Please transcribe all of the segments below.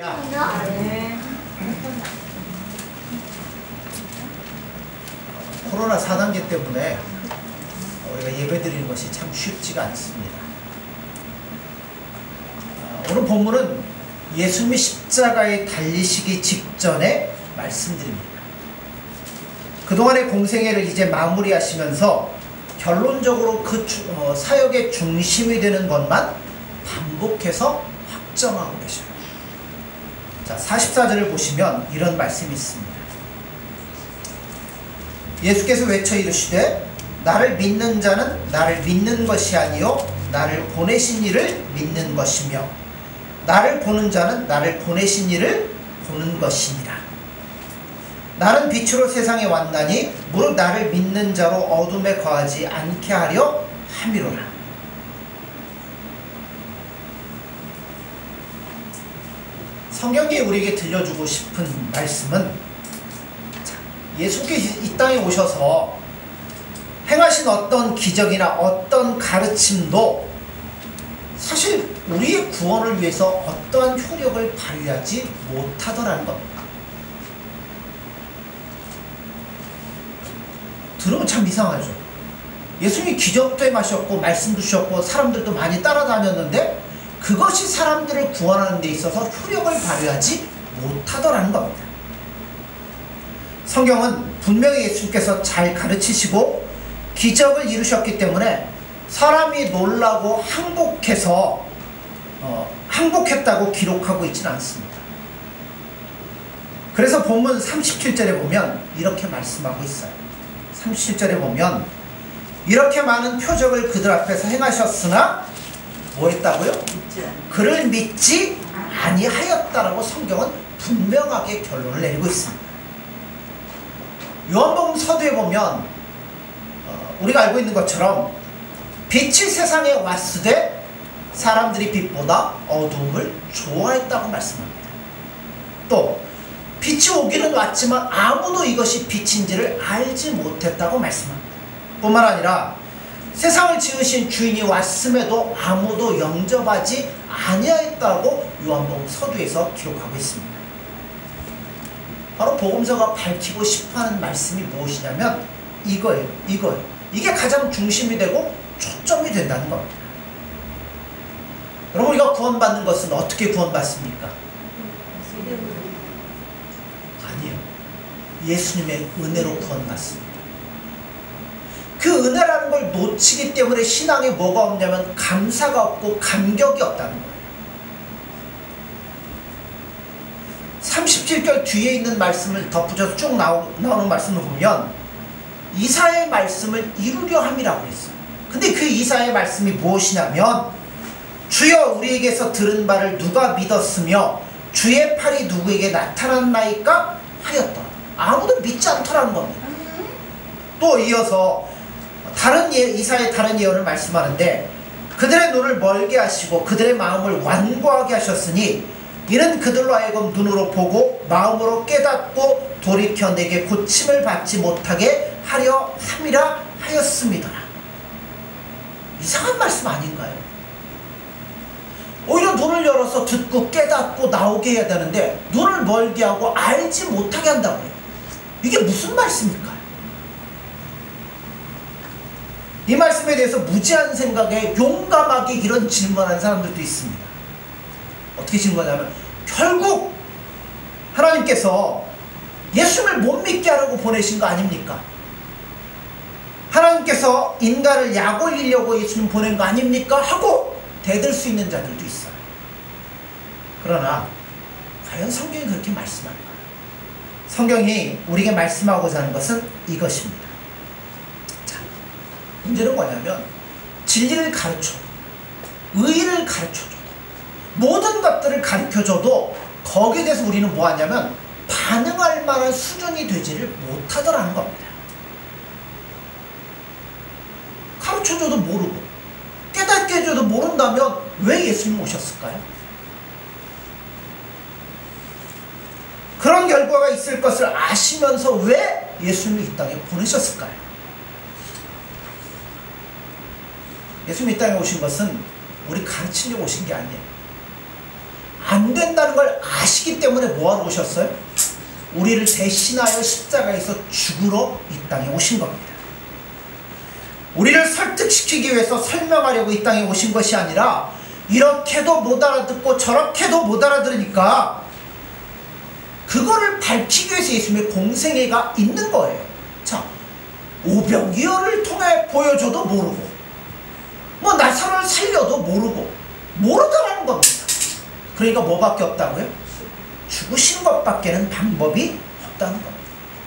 네. 코로나 4단계 때문에 우리가 예배드리는 것이 참 쉽지가 않습니다. 오늘 본문은 예수님이 십자가에 달리시기 직전에 말씀드립니다. 그동안의 공생애를 이제 마무리하시면서 결론적으로 그 사역의 중심이 되는 것만 반복해서 확정하고 계셔요. 자, 44절을 보시면 이런 말씀이 있습니다. 예수께서 외쳐 이르시되 나를 믿는 자는 나를 믿는 것이 아니요 나를 보내신 이를 믿는 것이며 나를 보는 자는 나를 보내신 이를 보는 것이니라. 나는 빛으로 세상에 왔나니 무릇 나를 믿는 자로 어둠에 거하지 않게 하려 함이로라. 성경이 우리에게 들려주고 싶은 말씀은, 예수께서 이 땅에 오셔서 행하신 어떤 기적이나 어떤 가르침도 사실 우리의 구원을 위해서 어떠한 효력을 발휘하지 못하더라는 겁니다. 들으면 참 이상하죠. 예수님이 기적도 행하셨고 말씀도 주셨고 사람들도 많이 따라다녔는데 그것이 사람들을 구원하는 데 있어서 효력을 발휘하지 못하더라는 겁니다. 성경은 분명히 예수님께서 잘 가르치시고 기적을 이루셨기 때문에 사람이 놀라고 항복했다고 기록하고 있지는 않습니다. 그래서 본문 37절에 보면 이렇게 말씀하고 있어요. 37절에 보면 이렇게 많은 표적을 그들 앞에서 행하셨으나 뭐 했다고요? 그를 믿지 아니하였다라고 성경은 분명하게 결론을 내리고 있습니다. 요한복음 서두에 보면 우리가 알고 있는 것처럼 빛이 세상에 왔으되 사람들이 빛보다 어두움을 좋아했다고 말씀합니다. 또 빛이 오기는 왔지만 아무도 이것이 빛인지를 알지 못했다고 말씀합니다. 뿐만 아니라 세상을 지으신 주인이 왔음에도 아무도 영접하지 아니하였다고 요한복음 서두에서 기록하고 있습니다. 바로 복음서가 밝히고 싶어하는 말씀이 무엇이냐면 이거예요. 이게 가장 중심이 되고 초점이 된다는 겁니다. 여러분, 우리가 구원받는 것은 어떻게 구원받습니까? 아니요. 예수님의 은혜로 구원받습니다. 그 은혜라는 걸 놓치기 때문에 신앙에 뭐가 없냐면 감사가 없고 감격이 없다는 거예요. 37절 뒤에 있는 말씀을 덧붙여서 쭉 나오는 말씀을 보면 이사야의 말씀을 이루려 함이라고 했어요. 근데 그 이사야의 말씀이 무엇이냐면 주여 우리에게서 들은 바를 누가 믿었으며 주의 팔이 누구에게 나타났나이까 하였더라. 아무도 믿지 않더라는 겁니다. 또 이어서 이사야의 다른 예언을 말씀하는데 그들의 눈을 멀게 하시고 그들의 마음을 완고하게 하셨으니 이는 그들로 하여금 눈으로 보고 마음으로 깨닫고 돌이켜 내게 고침을 받지 못하게 하려 함이라 하였습니다. 이상한 말씀 아닌가요? 오히려 눈을 열어서 듣고 깨닫고 나오게 해야 되는데 눈을 멀게 하고 알지 못하게 한다고 해요. 이게 무슨 말씀일까요? 이 말씀에 대해서 무지한 생각에 용감하게 이런 질문하는 사람들도 있습니다. 어떻게 질문하냐면 결국 하나님께서 예수님을 못 믿게 하려고 보내신 거 아닙니까? 하나님께서 인간을 약 올리려고 예수님 보낸 거 아닙니까? 하고 대들 수 있는 자들도 있어요. 그러나 과연 성경이 그렇게 말씀할까요? 성경이 우리에게 말씀하고자 하는 것은 이것입니다. 자, 문제는 뭐냐면 진리를 가르쳐도 의의를 가르쳐줘도 모든 것들을 가르쳐줘도 거기에 대해서 우리는 뭐하냐면 반응할 만한 수준이 되지를 못하더라는 겁니다. 가르쳐줘도 모르고 깨닫게 해줘도 모른다면 왜 예수님 오셨을까요? 그런 결과가 있을 것을 아시면서 왜 예수님을 이 땅에 보내셨을까요? 예수님 이 땅에 오신 것은 우리 가르치려고 오신 게 아니에요. 안 된다는 걸 아시기 때문에 뭐하러 오셨어요? 우리를 대신하여 십자가에서 죽으러 이 땅에 오신 겁니다. 우리를 설득시키기 위해서 설명하려고 이 땅에 오신 것이 아니라 이렇게도 못 알아듣고 저렇게도 못 알아들으니까 그거를 밝히기 위해서 예수님의 공생애가 있는 거예요. 자, 오병이어를 통해 보여줘도 모르고 뭐 나사로를 살려도 모르더라는 겁니다. 그러니까 뭐밖에 없다고요? 죽으신 것밖에는 방법이 없다는 겁니다.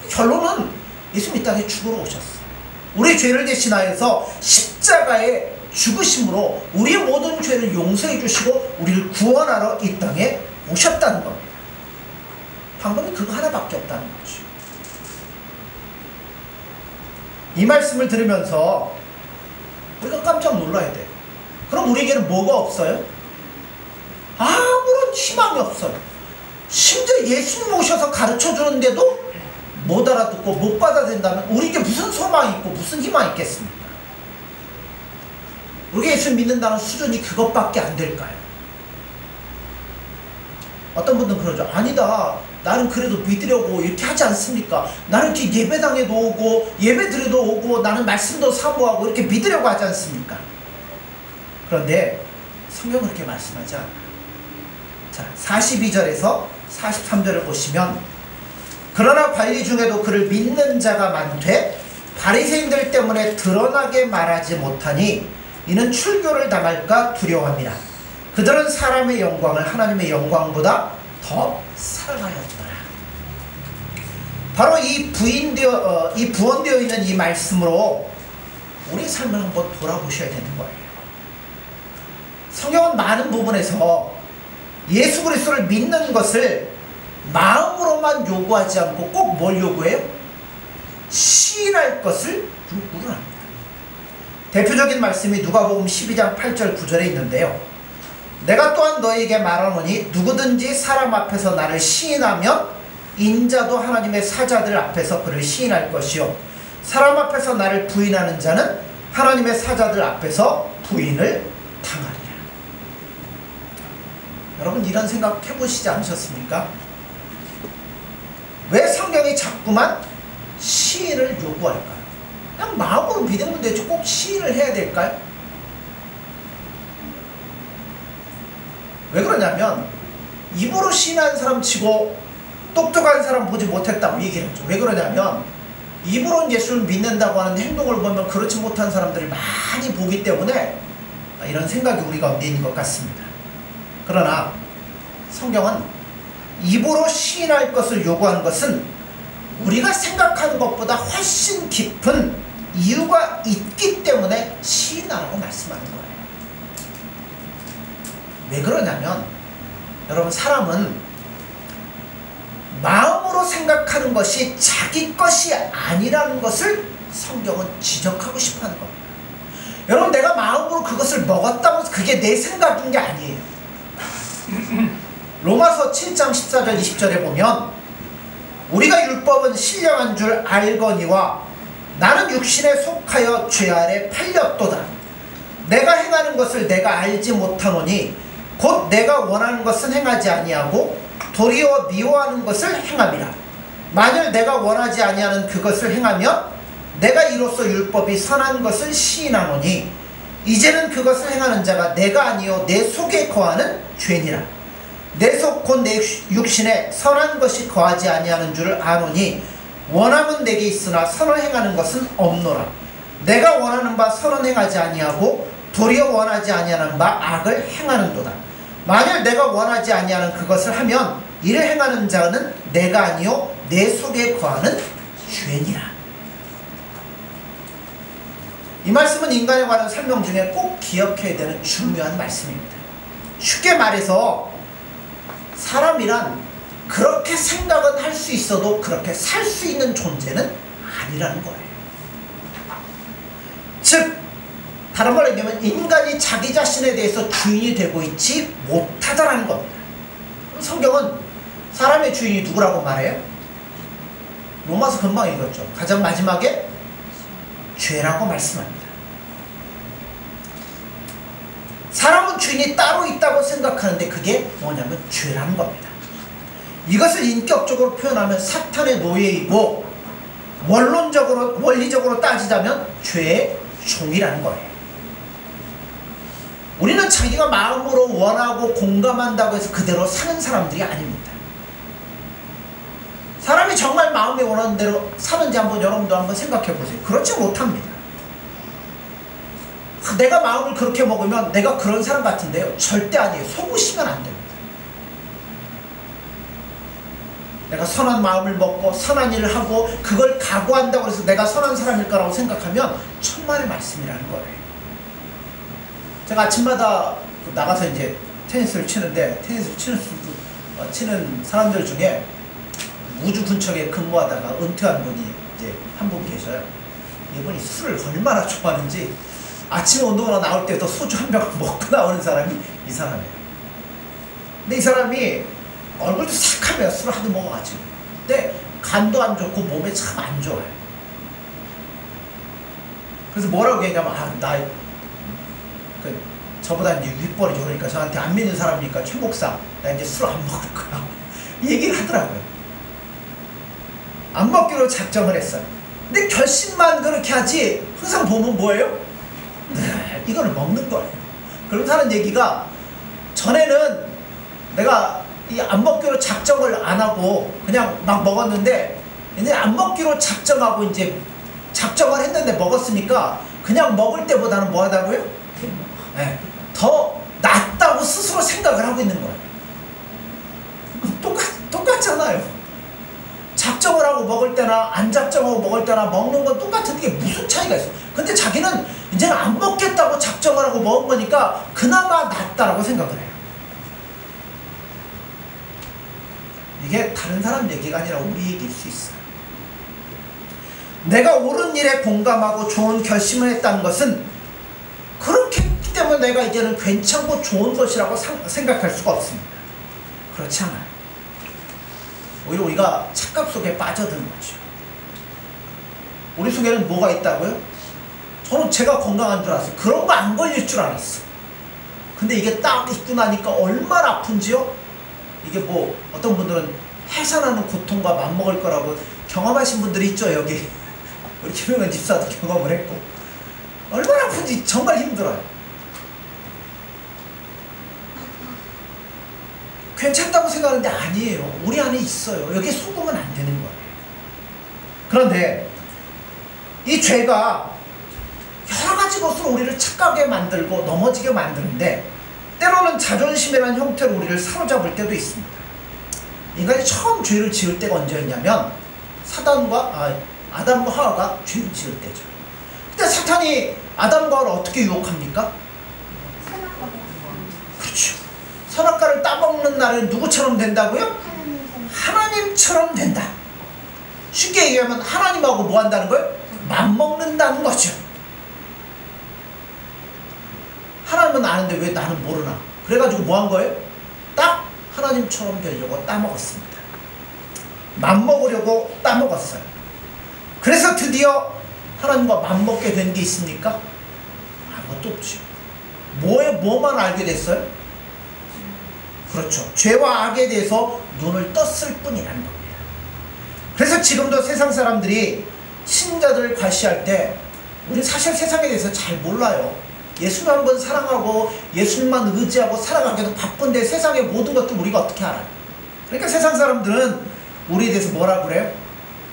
결론은 예수님 이 땅에 죽으러 오셨어요. 우리 죄를 대신하여서 십자가에 죽으심으로 우리의 모든 죄를 용서해 주시고 우리를 구원하러 이 땅에 오셨다는 겁니다. 방법이 그거 하나밖에 없다는 거죠. 이 말씀을 들으면서 우리가 깜짝 놀라야 돼요. 그럼 우리에게는 뭐가 없어요? 아무런 희망이 없어요. 심지어 예수님 오셔서 가르쳐 주는데도 못 알아듣고 못 받아들인다면 우리에게 무슨 소망이 있고 무슨 희망이 있겠습니까? 우리가 예수 믿는다는 수준이 그것밖에 안 될까요? 어떤 분들은 그러죠. 아니다. 나는 그래도 믿으려고 이렇게 하지 않습니까? 나는 이렇게 예배당에도 오고 예배드려도 오고 나는 말씀도 사모하고 이렇게 믿으려고 하지 않습니까? 그런데 성경은 그렇게 말씀하지 않아요. 자, 42절에서 43절을 보시면 그러나 관리 중에도 그를 믿는 자가 많되 바리새인들 때문에 드러나게 말하지 못하니 이는 출교를 당할까 두려워함이라. 그들은 사람의 영광을 하나님의 영광보다 더 사랑하였더라. 바로 이 부언되어 있는 이 말씀으로 우리 삶을 한번 돌아보셔야 되는 거예요. 성경은 많은 부분에서 예수 그리스도를 믿는 것을 마음으로만 요구하지 않고 꼭 뭘 요구해요? 시인할 것을 요구를 합니다. 대표적인 말씀이 누가복음 12장 8절 9절에 있는데요. 내가 또한 너에게 말하노니 누구든지 사람 앞에서 나를 시인하면 인자도 하나님의 사자들 앞에서 그를 시인할 것이요 사람 앞에서 나를 부인하는 자는 하나님의 사자들 앞에서 부인을 당하리라. 여러분 이런 생각 해보시지 않으셨습니까? 왜 성경이 자꾸만 시인을 요구할까요? 그냥 마음으로 믿으면 되죠. 꼭 시인을 해야 될까요? 왜 그러냐면 입으로 시인한 사람 치고 똑똑한 사람 보지 못했다고 얘기를 하죠. 왜 그러냐면 입으로는 예수를 믿는다고 하는 행동을 보면 그렇지 못한 사람들을 많이 보기 때문에 이런 생각이 우리 가운데 있는 것 같습니다. 그러나 성경은 입으로 시인할 것을 요구하는 것은 우리가 생각하는 것보다 훨씬 깊은 이유가 있기 때문에 시인하라고 말씀하는 거예요. 왜 그러냐면 여러분 사람은 마음으로 생각하는 것이 자기 것이 아니라는 것을 성경은 지적하고 싶어하는 겁니다. 여러분 내가 마음으로 그것을 먹었다고 해서 그게 내 생각인 게 아니에요. 로마서 7장 14절 20절에 보면 우리가 율법은 신령한 줄 알거니와 나는 육신에 속하여 죄 아래 팔렸도다. 내가 행하는 것을 내가 알지 못하노니 곧 내가 원하는 것은 행하지 아니하고 도리어 미워하는 것을 행함이라. 만일 내가 원하지 아니하는 그것을 행하면 내가 이로써 율법이 선한 것을 시인하노니 이제는 그것을 행하는 자가 내가 아니요 내 속에 거하는 죄니라. 내 속 곧 내 육신에 선한 것이 거하지 아니하는 줄을 아노니 원함은 내게 있으나 선을 행하는 것은 없노라. 내가 원하는 바 선은 행하지 아니하고 도리어 원하지 아니하는 바 악을 행하는도다. 만일 내가 원하지 아니하는 그것을 하면 이를 행하는 자는 내가 아니요 내 속에 거하는 죄니라. 이 말씀은 인간에 관한 설명 중에 꼭 기억해야 되는 중요한 말씀입니다. 쉽게 말해서 사람이란 그렇게 생각은 할 수 있어도 그렇게 살 수 있는 존재는 아니라는 거예요. 즉 다른 말로 얘기하면 인간이 자기 자신에 대해서 주인이 되고 있지 못하다라는 겁니다. 성경은 사람의 주인이 누구라고 말해요? 로마서 금방 읽었죠. 가장 마지막에 죄라고 말씀합니다. 사람은 주인이 따로 있다고 생각하는데 그게 뭐냐면 죄라는 겁니다. 이것을 인격적으로 표현하면 사탄의 노예이고 원리적으로 따지자면 죄의 종이라는 거예요. 우리는 자기가 마음으로 원하고 공감한다고 해서 그대로 사는 사람들이 아닙니다. 사람이 정말 마음이 원하는 대로 사는지 여러분도 한번 생각해 보세요. 그렇지 못합니다. 내가 마음을 그렇게 먹으면 내가 그런 사람 같은데요. 절대 아니에요. 속으시면 안 됩니다. 내가 선한 마음을 먹고 선한 일을 하고 그걸 각오한다고 해서 내가 선한 사람일 거라고 생각하면 천만의 말씀이라는 거예요. 제가 아침마다 나가서 이제 테니스를 치는데 테니스를 치는 사람들 중에 우주 군청에 근무하다가 은퇴한 분이 이제 한 분 계셔요. 이분이 술을 얼마나 좋아하는지 아침에 운동하러 나올 때도 소주 한 병 먹고 나오는 사람이 이 사람이에요. 근데 이 사람이 얼굴도 싹하면 술을 하도 먹어가지고 근데 간도 안 좋고 몸에 참 안 좋아요. 그래서 뭐라고 얘기하냐면 저보다 이제 윗벌이 좋으니까 저한테 안 믿는 사람이니까 최 목사 나 이제 술 안 먹을 거야 이 얘기를 하더라고요. 안 먹기로 작정을 했어요. 근데 결심만 그렇게 하지 항상 보면 뭐예요? 네, 이거를 먹는 거예요. 그러면서 하는 얘기가 전에는 내가 이 안 먹기로 작정을 안 하고 그냥 막 먹었는데 이제 안 먹기로 작정하고 이제 작정을 했는데 먹었으니까 그냥 먹을 때보다는 뭐 하다고요? 네, 더 낫다고 스스로 생각을 하고 있는 거예요. 똑같잖아요. 작정을 하고 먹을 때나 안 작정하고 먹을 때나 먹는 건 똑같은데 이게 무슨 차이가 있어. 근데 자기는 이제는 안 먹겠다고 작정을 하고 먹은 거니까 그나마 낫다라고 생각을 해요. 이게 다른 사람 얘기가 아니라 우리 얘기일 수 있어요. 내가 옳은 일에 공감하고 좋은 결심을 했다는 것은 그렇기 때문에 내가 이제는 괜찮고 좋은 것이라고 생각할 수가 없습니다. 그렇지 않아요. 오히려 우리가 착각 속에 빠져드는 거죠. 우리 속에는 뭐가 있다고요? 저는 제가 건강한 줄 알았어요. 그런 거 안 걸릴 줄 알았어. 근데 이게 딱 있고 나니까 얼마나 아픈지요? 이게 뭐 어떤 분들은 해산하는 고통과 맞먹을 거라고 경험하신 분들이 있죠. 여기 우리 김영은 집사도 경험을 했고 얼마나 아픈지 정말 힘들어요. 괜찮다고 생각하는데 아니에요. 우리 안에 있어요. 여기에 속으면 안 되는 거예요. 그런데 이 죄가 여러 가지 것으로 우리를 착각하게 만들고 넘어지게 만드는데 때로는 자존심이라는 형태로 우리를 사로잡을 때도 있습니다. 인간이 처음 죄를 지을 때가 언제였냐면 아담과 하와가 죄를 지을 때죠. 근데 사탄이 아담과 하와를 어떻게 유혹합니까? 그렇죠. 선악과를 따먹는 날은 누구처럼 된다고요? 하나님처럼 된다. 쉽게 얘기하면 하나님하고 뭐 한다는 거예요? 맞먹는다는 거죠. 하나님은 아는데 왜 나는 모르나? 그래가지고 뭐 한 거예요? 딱 하나님처럼 되려고 따먹었습니다. 맞먹으려고 따먹었어요. 그래서 드디어 하나님과 맞먹게 된 게 있습니까? 아무것도 없죠. 뭐만 알게 됐어요? 그렇죠. 죄와 악에 대해서 눈을 떴을 뿐이라는 겁니다. 그래서 지금도 세상 사람들이 신자들을 과시할 때 우리 사실 세상에 대해서 잘 몰라요. 예수님 한번 사랑하고 예수님만 의지하고 살아가기도 바쁜데 세상의 모든 것들 우리가 어떻게 알아요? 그러니까 세상 사람들은 우리에 대해서 뭐라 그래요?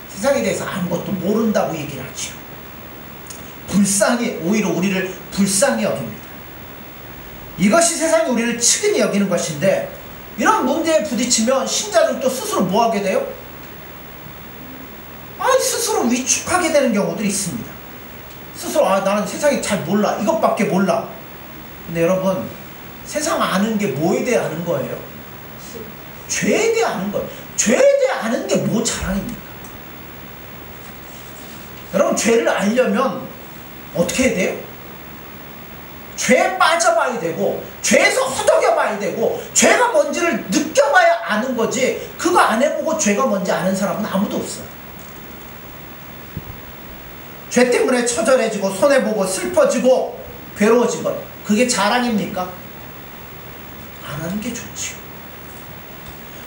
세상에 대해서 아무것도 모른다고 얘기를 하죠. 오히려 우리를 불쌍히 여깁니다. 이것이 세상이 우리를 측은히 여기는 것인데 이런 문제에 부딪히면 신자들도 스스로 뭐 하게 돼요? 스스로 위축하게 되는 경우들이 있습니다. 스스로 나는 세상에 잘 몰라. 이것밖에 몰라. 근데 여러분 세상 아는 게 뭐에 대해 아는 거예요? 죄에 대해 아는 거예요. 죄에 대해 아는 게 뭐 자랑입니까? 여러분 죄를 알려면 어떻게 해야 돼요? 죄에 빠져봐야 되고 죄에서 허덕여봐야 되고 죄가 뭔지를 느껴봐야 아는 거지 그거 안 해보고 죄가 뭔지 아는 사람은 아무도 없어요. 죄 때문에 처절해지고 손해보고 슬퍼지고 괴로워진 것 그게 자랑입니까? 안 하는 게 좋지요.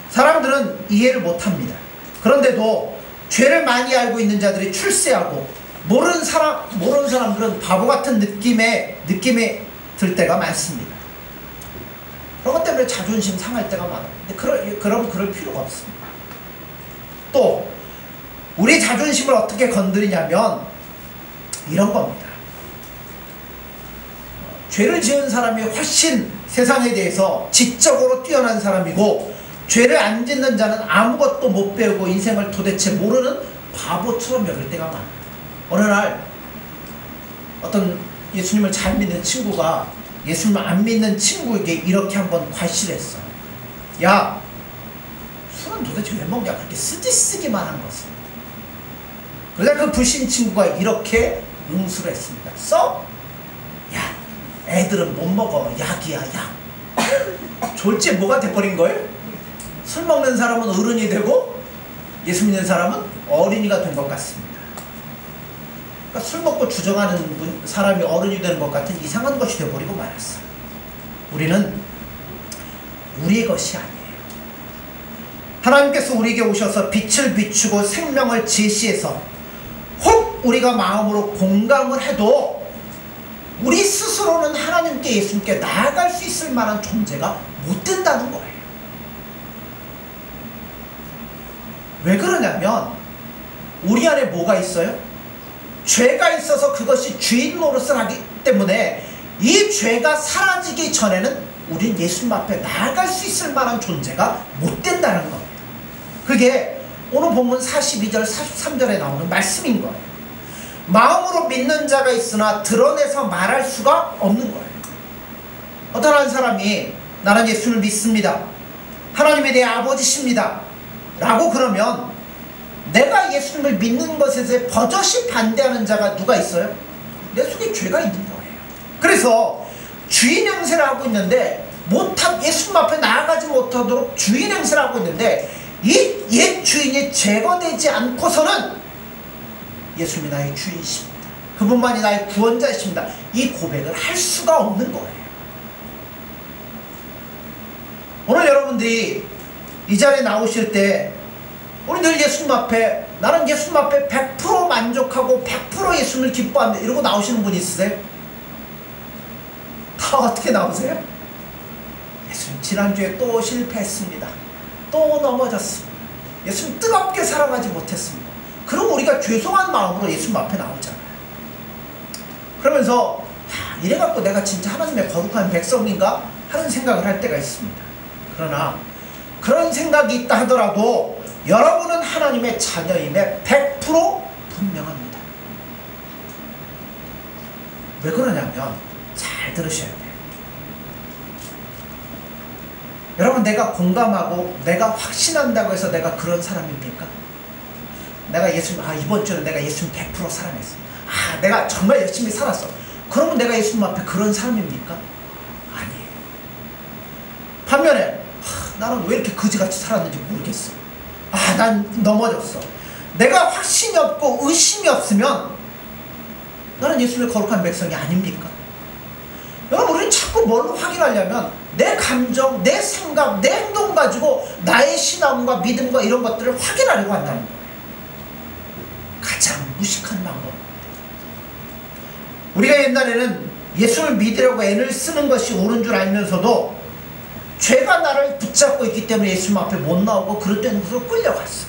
사람들은 이해를 못합니다. 그런데도 죄를 많이 알고 있는 자들이 출세하고 모르는 사람들은 바보 같은 느낌에 들 때가 많습니다. 그런 것 때문에 자존심 상할 때가 많아요. 근데 그럴 필요가 없습니다. 또 우리 자존심을 어떻게 건드리냐면 이런 겁니다. 죄를 지은 사람이 훨씬 세상에 대해서 지적으로 뛰어난 사람이고, 죄를 안 짓는 자는 아무것도 못 배우고 인생을 도대체 모르는 바보처럼 여길 때가 많아요. 어느 날 어떤 예수님을 잘 믿는 친구가 예수님을 안 믿는 친구에게 이렇게 한번 과시했어. 야, 술은 도대체 왜 먹냐? 그렇게 쓰기만 한 것을. 그러자 그 불신 친구가 이렇게 응수를 했습니다. 써? 야, 애들은 못 먹어. 약이야, 약. 졸지에 뭐가 돼버린 거예요? 술 먹는 사람은 어른이 되고 예수 믿는 사람은 어린이가 된 것 같습니다. 그러니까 술 먹고 주정하는 사람이 어른이 되는 것 같은 이상한 것이 되어버리고 말았어. 우리는 우리의 것이 아니에요. 하나님께서 우리에게 오셔서 빛을 비추고 생명을 제시해서 혹 우리가 마음으로 공감을 해도 우리 스스로는 하나님께, 예수님께 나아갈 수 있을 만한 존재가 못 된다는 거예요. 왜 그러냐면 우리 안에 뭐가 있어요? 죄가 있어서 그것이 주인 노릇을 하기 때문에 이 죄가 사라지기 전에는 우린 예수님 앞에 나아갈 수 있을 만한 존재가 못 된다는 거예요. 그게 오늘 본문 42절 43절에 나오는 말씀인 거예요. 마음으로 믿는 자가 있으나 드러내서 말할 수가 없는 거예요. 어떤 한 사람이 나는 예수를 믿습니다, 하나님에 대해 아버지십니다 라고 그러면 내가 예수님을 믿는 것에 대해 버젓이 반대하는 자가 누가 있어요? 내 속에 죄가 있는 거예요. 그래서 주인 행세를 하고 있는데 예수님 앞에 나아가지 못하도록 주인 행세를 하고 있는데 이 옛 주인이 제거되지 않고서는 예수님이 나의 주인이십니다, 그분만이 나의 구원자이십니다, 이 고백을 할 수가 없는 거예요. 오늘 여러분들이 이 자리에 나오실 때 우리 늘 예수님 앞에, 나는 예수님 앞에 100% 만족하고 100% 예수님을 기뻐합니다 이러고 나오시는 분 있으세요? 다 어떻게 나오세요? 예수님 지난주에 또 실패했습니다, 또 넘어졌습니다, 예수님 뜨겁게 사랑하지 못했습니다. 그럼 우리가 죄송한 마음으로 예수님 앞에 나오잖아요. 그러면서 이래갖고 내가 진짜 하나님의 거룩한 백성인가 하는 생각을 할 때가 있습니다. 그러나 그런 생각이 있다 하더라도 여러분은 하나님의 자녀임에 100% 분명합니다. 왜 그러냐면 잘 들으셔야 돼요. 여러분, 내가 공감하고 내가 확신한다고 해서 내가 그런 사람입니까? 내가 이번 주는 내가 예수님 100% 사랑했어, 내가 정말 열심히 살았어, 그러면 내가 예수님 앞에 그런 사람입니까? 아니에요. 반면에 나는 왜 이렇게 거지같이 살았는지 모르겠어, 난 넘어졌어, 내가 확신이 없고 의심이 없으면 나는 예수님의 거룩한 백성이 아닙니까? 여러분, 우리는 자꾸 뭘로 확인하려면 내 감정, 내 생각, 내 행동 가지고 나의 신앙과 믿음과 이런 것들을 확인하려고 한다는 거예요. 가장 무식한 방법. 우리가 옛날에는 예수를 믿으려고 애를 쓰는 것이 옳은 줄 알면서도 죄가 나를 붙잡고 있기 때문에 예수님 앞에 못 나오고 그럴 때는 그로 끌려갔어.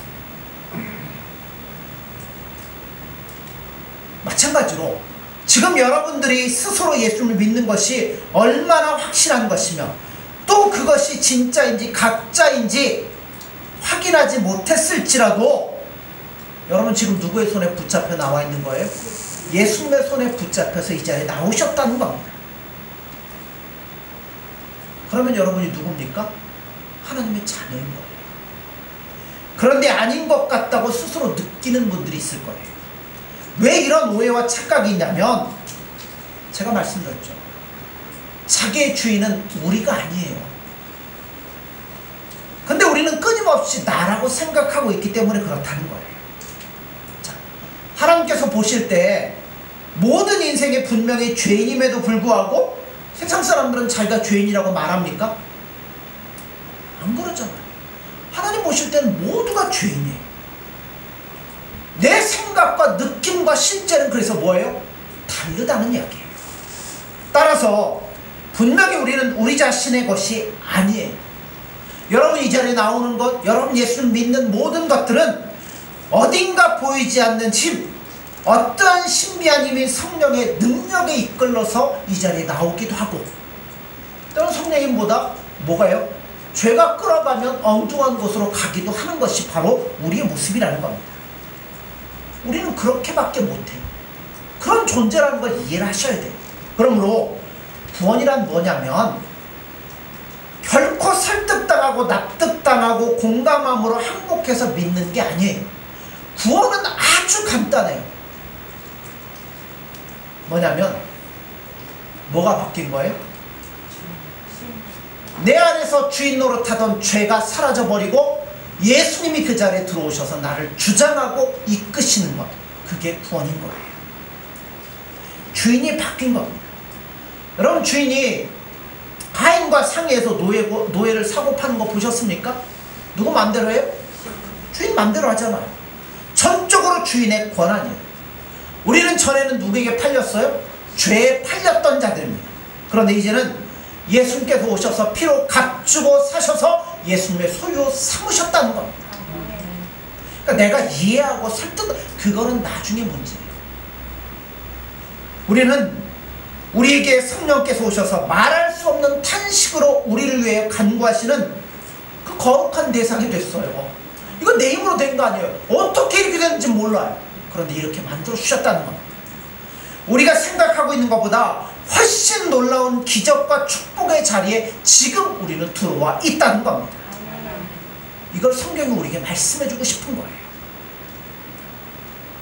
마찬가지로 지금 여러분들이 스스로 예수님을 믿는 것이 얼마나 확실한 것이며 또 그것이 진짜인지 가짜인지 확인하지 못했을지라도 여러분 지금 누구의 손에 붙잡혀 나와 있는 거예요? 예수님의 손에 붙잡혀서 이 자리에 나오셨다는 겁니다. 그러면 여러분이 누굽니까? 하나님의 자녀인 거예요. 그런데 아닌 것 같다고 스스로 느끼는 분들이 있을 거예요. 왜 이런 오해와 착각이 있냐면 제가 말씀드렸죠. 자기의 주인은 우리가 아니에요. 근데 우리는 끊임없이 나라고 생각하고 있기 때문에 그렇다는 거예요. 자, 하나님께서 보실 때 모든 인생에 분명히 죄인임에도 불구하고 세상 사람들은 자기가 죄인이라고 말합니까? 안 그러잖아요. 하나님 보실 때는 모두가 죄인이에요. 내 생각과 느낌과 실제는 그래서 뭐예요? 다르다는 이야기예요. 따라서 분명히 우리는 우리 자신의 것이 아니에요. 여러분 이 자리에 나오는 것, 여러분 예수를 믿는 모든 것들은 어딘가 보이지 않는 힘, 어떠한 신비한 힘인 성령의 능력에 이끌러서 이 자리에 나오기도 하고, 또는 성령의 힘보다 뭐가요? 죄가 끌어가면 엉뚱한 곳으로 가기도 하는 것이 바로 우리의 모습이라는 겁니다. 우리는 그렇게밖에 못해요. 그런 존재라는 걸 이해를 하셔야 돼요. 그러므로 구원이란 뭐냐면 결코 설득당하고 납득당하고 공감함으로 항복해서 믿는 게 아니에요. 구원은 아주 간단해요. 뭐냐면 뭐가 바뀐 거예요? 내 안에서 주인 노릇하던 죄가 사라져버리고 예수님이 그 자리에 들어오셔서 나를 주장하고 이끄시는 것, 그게 구원인 거예요. 주인이 바뀐 겁니다. 여러분 주인이 가인과 상의해서 노예를 사고 파는 거 보셨습니까? 누구 맘대로 해요? 주인 맘대로 하잖아요. 전적으로 주인의 권한이에요. 우리는 전에는 누구에게 팔렸어요? 죄에 팔렸던 자들입니다. 그런데 이제는 예수님께서 오셔서 피로 값주고 사셔서 예수님의 소유 삼으셨다는 겁니다. 그러니까 내가 이해하고 설득, 그거는 나중에 문제예요. 우리는 우리에게 성령께서 오셔서 말할 수 없는 탄식으로 우리를 위해 간구하시는 그 거룩한 대상이 됐어요. 이건 내 힘으로 된 거 아니에요. 어떻게 이렇게 됐는지 몰라요. 그런데 이렇게 만들어 주셨다는 겁니다. 우리가 생각하고 있는 것보다 훨씬 놀라운 기적과 축복의 자리에 지금 우리는 들어와 있다는 겁니다. 이걸 성경이 우리에게 말씀해 주고 싶은 거예요.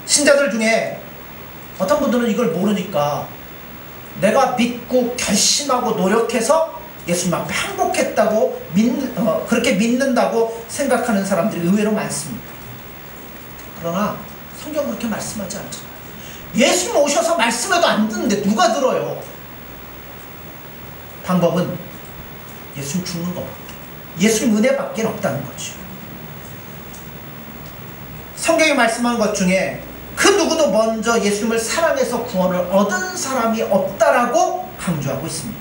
신자들 중에 어떤 분들은 이걸 모르니까 내가 믿고 결심하고 노력해서 예수님 앞에 항복했다고 그렇게 믿는다고 생각하는 사람들이 의외로 많습니다. 그러나 성경은 그렇게 말씀하지 않잖아요. 예수님 오셔서 말씀해도 안 듣는데 누가 들어요? 방법은 예수님 죽는 것밖에, 예수님 은혜밖에 없다는 거죠. 성경이 말씀하는 것 중에 그 누구도 먼저 예수님을 사랑해서 구원을 얻은 사람이 없다라고 강조하고 있습니다.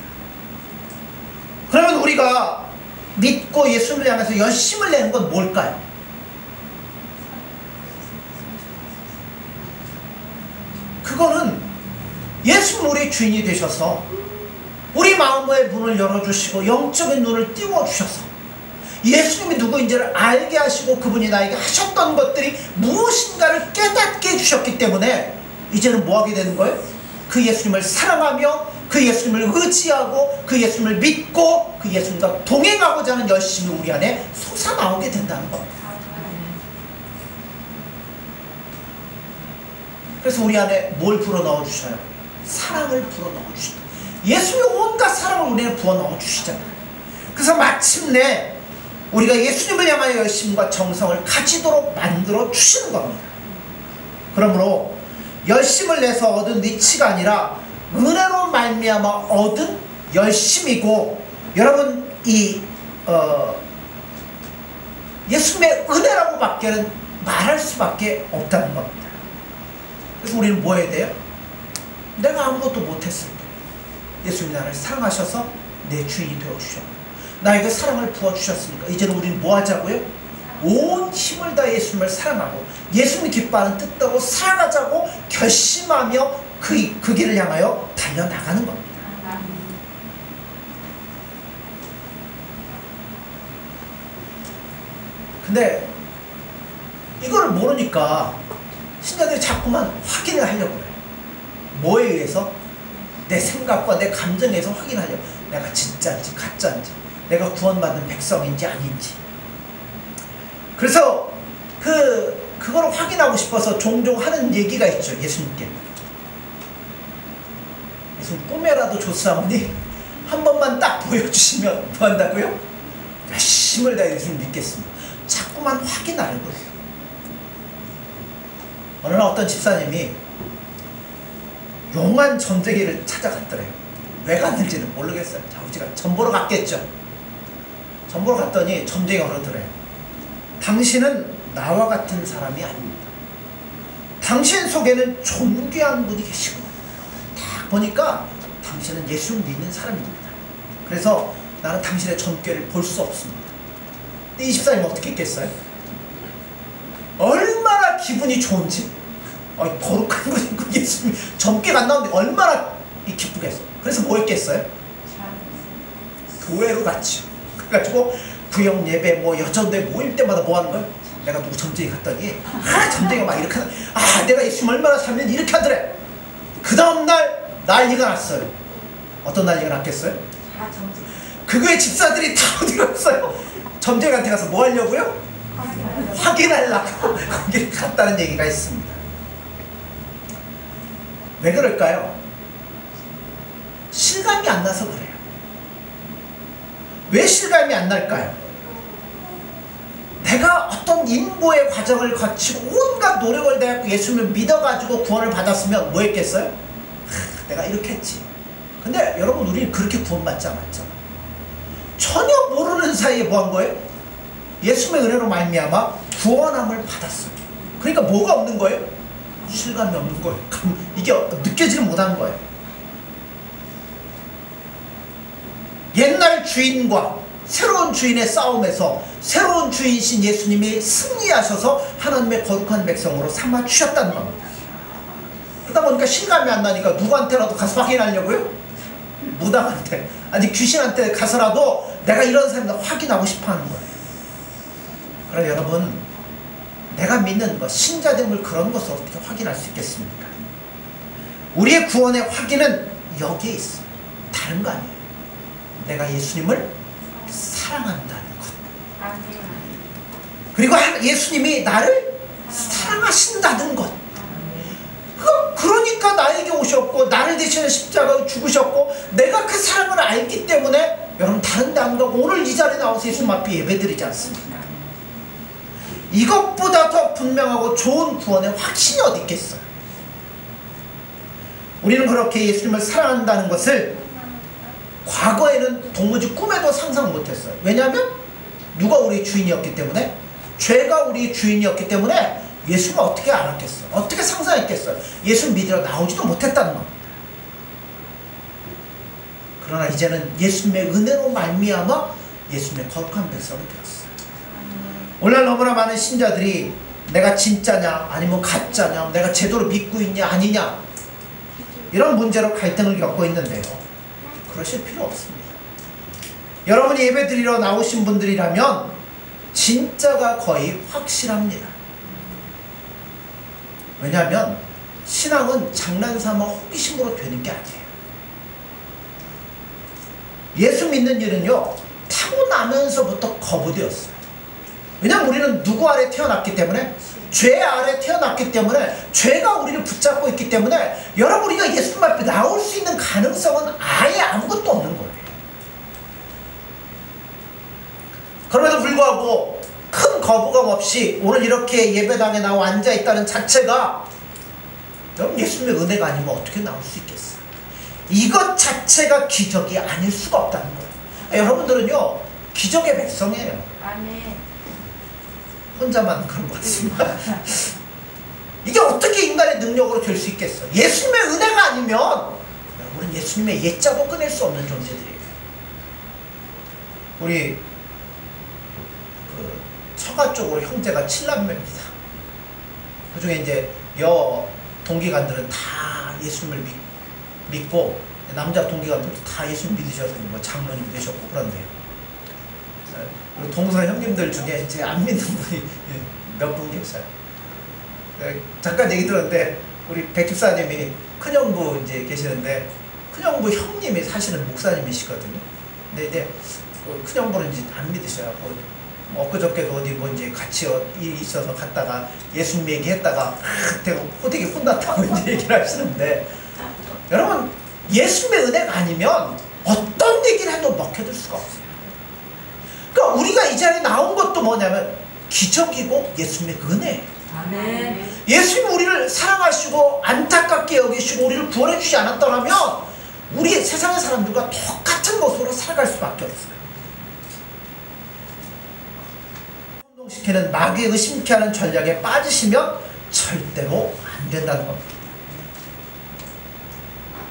그러면 우리가 믿고 예수님을 향해서 열심을 내는 건 뭘까요? 그거는 예수님 우리의 주인이 되셔서 우리 마음의 문을 열어주시고 영적인 눈을 띄워주셔서 예수님이 누구인지를 알게 하시고 그분이 나에게 하셨던 것들이 무엇인가를 깨닫게 해주셨기 때문에 이제는 뭐 하게 되는 거예요? 그 예수님을 사랑하며 그 예수님을 의지하고 그 예수님을 믿고 그 예수님과 동행하고자 하는 열심이 우리 안에 솟아나오게 된다는 겁니다. 그래서 우리 안에 뭘 불어넣어 주셔요? 사랑을 불어넣어 주시다. 예수님의 온갖 사랑을 우리는 부어넣어 주시잖아요. 그래서 마침내 우리가 예수님을 향하여 열심과 정성을 가지도록 만들어 주시는 겁니다. 그러므로 열심을 내서 얻은 위치가 아니라 은혜로 말미암아 얻은 열심이고, 여러분 이 예수님의 은혜라고 밖에는 말할 수밖에 없다는 겁니다. 그래서 우리는 뭐 해야 돼요? 내가 아무것도 못했을 때 예수님이 나를 사랑하셔서 내 주인이 되어주셨고 나에게 사랑을 부어주셨으니까 이제는 우리는 뭐 하자고요? 온 힘을 다해 예수님을 사랑하고 예수님이 기뻐하는 뜻대로 살아가자고 결심하며 그 길을 향하여 달려나가는 겁니다. 근데 이거를 모르니까 신자들이 자꾸만 확인을 하려고 해요. 뭐에 의해서? 내 생각과 내 감정에 의해서 확인하려고. 내가 진짜인지 가짜인지, 내가 구원받는 백성인지 아닌지. 그래서 그걸 확인하고 싶어서 종종 하는 얘기가 있죠. 예수님께. 예수님 꿈에라도 좋사오니 한 번만 딱 보여주시면 뭐 한다고요? 열심을 다해 예수님 믿겠습니다. 자꾸만 확인하려고 해요. 어느 날 어떤 집사님이 용한 전쟁이를 찾아갔더래요. 왜 갔는지는 모르겠어요. 자우지가 전 보러 갔겠죠. 점 보러 갔더니 점쟁이가 그러더래요. 당신은 나와 같은 사람이 아닙니다. 당신 속에는 존귀한 분이 계시고 딱 보니까 당신은 예수를 믿는 사람입니다. 그래서 나는 당신의 점괘를 볼 수 없습니다. 근데 이 집사님 어떻게 했겠어요? 얼마나 기분이 좋은지, 거룩한 거 입고 예수님 점괘가 안 나오는데 얼마나 기쁘겠어요. 그래서 뭐 했겠어요? 교회로 갔죠. 그래가지고 구역 예배 뭐 여전대 모일 때마다 뭐 하는 거예요? 내가 누구 점쟁이 갔더니 점쟁이가 막 이렇게 내가 예수님 얼마나 살면 이렇게 하더래. 그 다음날 난리가 났어요. 어떤 난리가 났겠어요? 그거에 집사들이 다 어디 갔어요? 점쟁이한테 가서 뭐 하려고요? 확인하려고 거기를 갔다는 얘기가 있습니다. 왜 그럴까요? 실감이 안 나서 그래요. 왜 실감이 안 날까요? 내가 어떤 인고의 과정을 거치고 온갖 노력을 내고 예수님을 믿어가지고 구원을 받았으면 뭐 했겠어요? 내가 이렇게 했지. 근데 여러분, 우리는 그렇게 구원받지 않았잖아. 전혀 모르는 사이에 뭐 한 거예요? 예수님의 은혜로 말미암아 구원함을 받았어요. 그러니까 뭐가 없는 거예요? 실감이 없는 거예요. 이게 느껴지는 못한 거예요. 옛날 주인과 새로운 주인의 싸움에서 새로운 주인이신 예수님이 승리하셔서 하나님의 거룩한 백성으로 삼아 주셨다는 겁니다. 그러다 보니까 실감이 안 나니까 누구한테라도 가서 확인하려고요? 무당한테, 아니 귀신한테 가서라도 내가 이런 사람이다 확인하고 싶어 하는 거예요. 그럼 여러분, 내가 믿는 것, 신자됨을 그런 것을 어떻게 확인할 수 있겠습니까? 우리의 구원의 확인은 여기에 있어요. 다른 거 아니에요. 내가 예수님을 사랑한다는 것. 그리고 예수님이 나를 사랑하신다는 것. 그러니까 나에게 오셨고 나를 대신해 십자가에 죽으셨고 내가 그 사랑을 알기 때문에 여러분 다른 데 안 가고 오늘 이 자리에 나와서 예수님 앞에 예배드리지 않습니까? 이것보다 더 분명하고 좋은 구원의 확신이 어디 있겠어요? 우리는 그렇게 예수님을 사랑한다는 것을 과거에는 도무지 꿈에도 상상 못했어요. 왜냐하면 누가 우리 주인이었기 때문에, 죄가 우리 주인이었기 때문에 예수님을 어떻게 알았겠어요? 어떻게 상상했겠어요? 예수 믿으러 나오지도 못했다는 겁니다. 그러나 이제는 예수님의 은혜로 말미암아 예수님의 거룩한 백성이 되었어요. 오늘날 너무나 많은 신자들이 내가 진짜냐 아니면 가짜냐, 내가 제대로 믿고 있냐 아니냐, 이런 문제로 갈등을 겪고 있는데요, 그러실 필요 없습니다. 여러분이 예배드리러 나오신 분들이라면 진짜가 거의 확실합니다. 왜냐하면 신앙은 장난삼아 호기심으로 되는 게 아니에요. 예수 믿는 일은요, 타고나면서부터 거부되었어요. 왜냐하면 우리는 누구 아래 태어났기 때문에, 죄 아래 태어났기 때문에, 죄가 우리를 붙잡고 있기 때문에 여러분, 우리가 예수님 앞에 나올 수 있는 가능성은 아예 아무것도 없는 거예요. 그럼에도 불구하고 큰 거부감 없이 오늘 이렇게 예배당에 나와 앉아있다는 자체가, 여러분 예수님의 은혜가 아니면 어떻게 나올 수 있겠어요? 이것 자체가 기적이 아닐 수가 없다는 거예요. 여러분들은요 기적의 백성이에요. 아멘. 혼자만 그런 것 같습니다. 이게 어떻게 인간의 능력으로 될 수 있겠어요? 예수님의 은혜가 아니면 여러분은 예수님의 옛자도 끊을 수 없는 존재들이에요. 우리 처가 쪽으로 형제가 7남매입니다. 그 중에 이제 동기간들은 다 예수님을 믿고, 남자 동기간들도 다 예수님 믿으셔서 뭐 장로님 되셨고 그런데요. 동서 형님들 중에 이제 안 믿는 분이 몇 분 계셔요. 잠깐 얘기 들었는데, 우리 백집사님이 큰형부 이제 계시는데, 큰형부 형님이 사실은 목사님이시거든요. 근데 이제 큰형부는 이제 안 믿으셔요. 엊그저께도 어디 뭐 이제 같이 일이 있어서 갔다가 예수님 얘기했다가 되게 혼났다고 이제 얘기를 하시는데, 여러분 예수님의 은혜가 아니면 어떤 얘기를 해도 먹혀들 수가 없어요. 그러니까 우리가 이 자리에 나온 것도 뭐냐면 기적이고 예수님의 은혜예요. 아멘. 예수님이 우리를 사랑하시고 안타깝게 여기시고 우리를 구원해 주지 않았더라면 우리 세상의 사람들과 똑같은 모습으로 살아갈 수밖에 없어요. 유혹시키는 마귀의 의심케 하는 전략에 빠지시면 절대로 안 된다는 겁니다.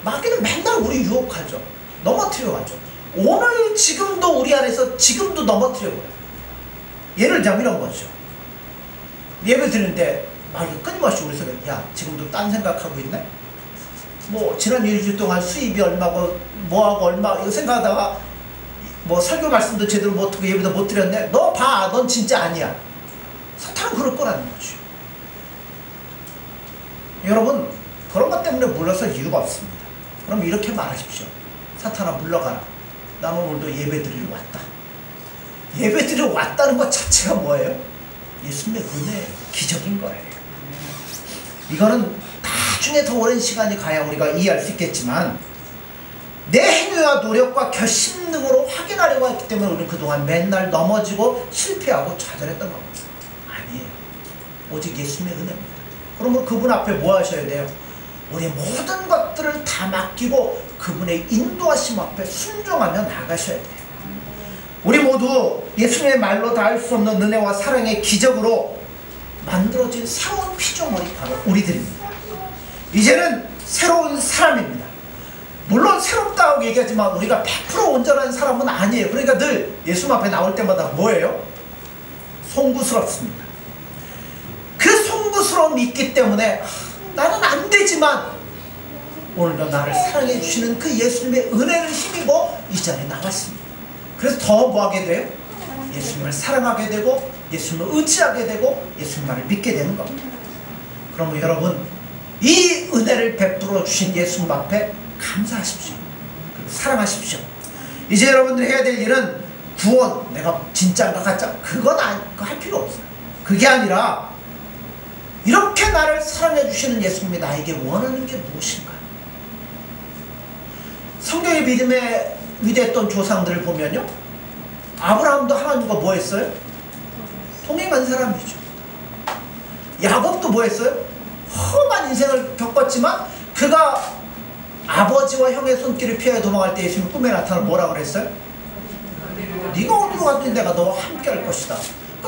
마귀는 맨날 우리 유혹하죠. 넘어뜨려 가죠. 오늘 지금도 우리 안에서 지금도 넘어뜨려 버려요. 예를 들면 이런 거죠. 예배 드리는데 마귀가 끊임없이 우리 속에 야 지금도 딴 생각하고 있네? 뭐 지난 일주일 동안 수입이 얼마고 뭐하고 얼마 이거 생각하다가 뭐 설교 말씀도 제대로 못하고 예배도 못 드렸네? 너 봐! 넌 진짜 아니야. 사탄은 그럴 거라는 거죠. 여러분 그런 것 때문에 물러설 이유가 없습니다. 그럼 이렇게 말하십시오. 사탄아 물러가라. 나는 오늘도 예배 드리러 왔다. 예배 드리러 왔다는 것 자체가 뭐예요? 예수님의 은혜, 기적인 거예요. 이거는 나중에 더 오랜 시간이 가야 우리가 이해할 수 있겠지만 내 행위와 노력과 결심 등으로 확인하려고 했기 때문에 우리는 그동안 맨날 넘어지고 실패하고 좌절했던 겁니다. 아니에요. 오직 예수님의 은혜입니다. 그러면 그분 앞에 뭐 하셔야 돼요? 우리 모든 것들을 다 맡기고 그분의 인도하심 앞에 순종하며 나가셔야 돼요. 우리 모두 예수님의 말로 다 할 수 없는 은혜와 사랑의 기적으로 만들어진 새로운 피조물이 바로 우리들입니다. 이제는 새로운 사람입니다. 물론 새롭다고 얘기하지만 우리가 100% 온전한 사람은 아니에요. 그러니까 늘 예수님 앞에 나올 때마다 뭐예요? 송구스럽습니다. 그 송구스러움이 있기 때문에 나는 안 되지만 오늘도 나를 사랑해 주시는 그 예수님의 은혜를 힘입어 이 자리에 나왔습니다. 그래서 더 뭐 하게 돼요? 예수님을 사랑하게 되고 예수님을 의지하게 되고 예수님 말을 믿게 되는 겁니다. 그러면 여러분 이 은혜를 베풀어 주신 예수님 앞에 감사하십시오. 그리고 사랑하십시오. 이제 여러분들이 해야 될 일은 구원, 내가 진짜인가 가짜 그건 할 필요 없어요. 그게 아니라 이렇게 나를 사랑해 주시는 예수님이 나에게 원하는 게 무엇인가? 성경의 믿음에 위대했던 조상들을 보면요, 아브라함도 하나님과 뭐 했어요? 동행한 사람이죠. 야곱도 뭐 했어요? 험한 인생을 겪었지만 그가 아버지와 형의 손길을 피하여 도망할 때 예수님 꿈에 나타나 뭐라고 그랬어요? 네가 어디로 가든지 내가 너와 함께 할 것이다.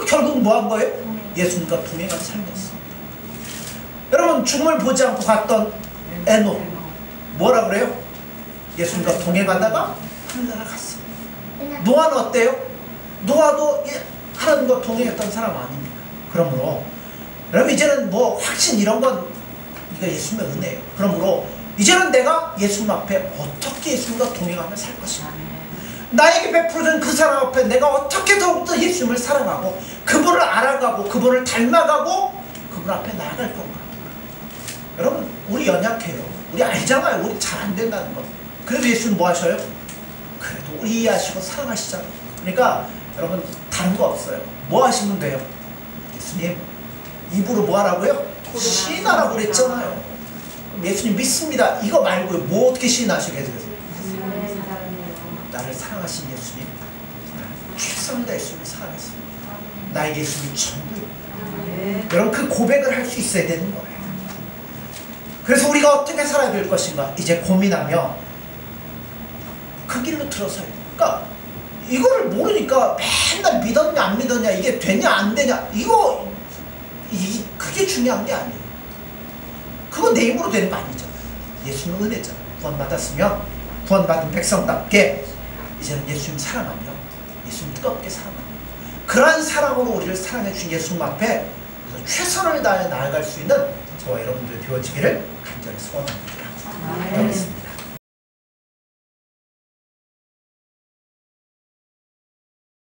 결국 뭐 한 거예요? 예수님과 동행한 삶이었어요. 여러분 죽음을 보지 않고 갔던 에녹 뭐라 그래요? 예수님과 동행하다가 하늘나라 갔습니다. 노아는 어때요? 노아도 하나님과 동행했던 사람 아닙니까? 그러므로 여러분 이제는 뭐 확신 이런 건 이거 예수님의 은혜예요. 그러므로 이제는 내가 예수님 앞에 어떻게 예수님과 동행하며 살 것인가, 나에게 베풀어준 그 사람 앞에 내가 어떻게 더욱더 예수님을 사랑하고 그분을 알아가고 그분을 닮아가고 그분 앞에 나아갈 건가. 여러분 우리 연약해요. 우리 알잖아요. 우리 잘 안 된다는 거. 그래도 예수님 뭐 하셔요? 그래도 우리 이해하시고 사랑하시잖아요. 그러니까 여러분 다른 거 없어요. 뭐 하시면 돼요? 예수님 입으로 뭐 하라고요? 시인하라고 그랬잖아요. 예수님 믿습니다 이거 말고 뭐 어떻게 시인하시겠어요? 나를 사랑하신 예수님, 최선을 다해 예수님을 사랑했습니다. 나에게 예수님이 전부입니다. 여러분 그 고백을 할 수 있어야 되는 거예요. 그래서 우리가 어떻게 살아야 될 것인가 이제 고민하며 그 길로 들어서야 돼요. 그러니까 이거를 모르니까 맨날 믿었냐 안 믿었냐, 이게 되냐 안 되냐, 그게 중요한 게 아니에요. 그거 내 힘으로 되는 거 아니잖아요. 예수는 은혜잖아요. 구원받았으면 구원받은 백성답게 이제는 예수님 사랑하며 예수님 뜨겁게 사랑하며 그러한 사랑으로 우리를 사랑해 주신 예수님 앞에 최선을 다해 나아갈 수 있는 저와 여러분들 되어지기를 간절히 소원합니다. 기도하겠습니다.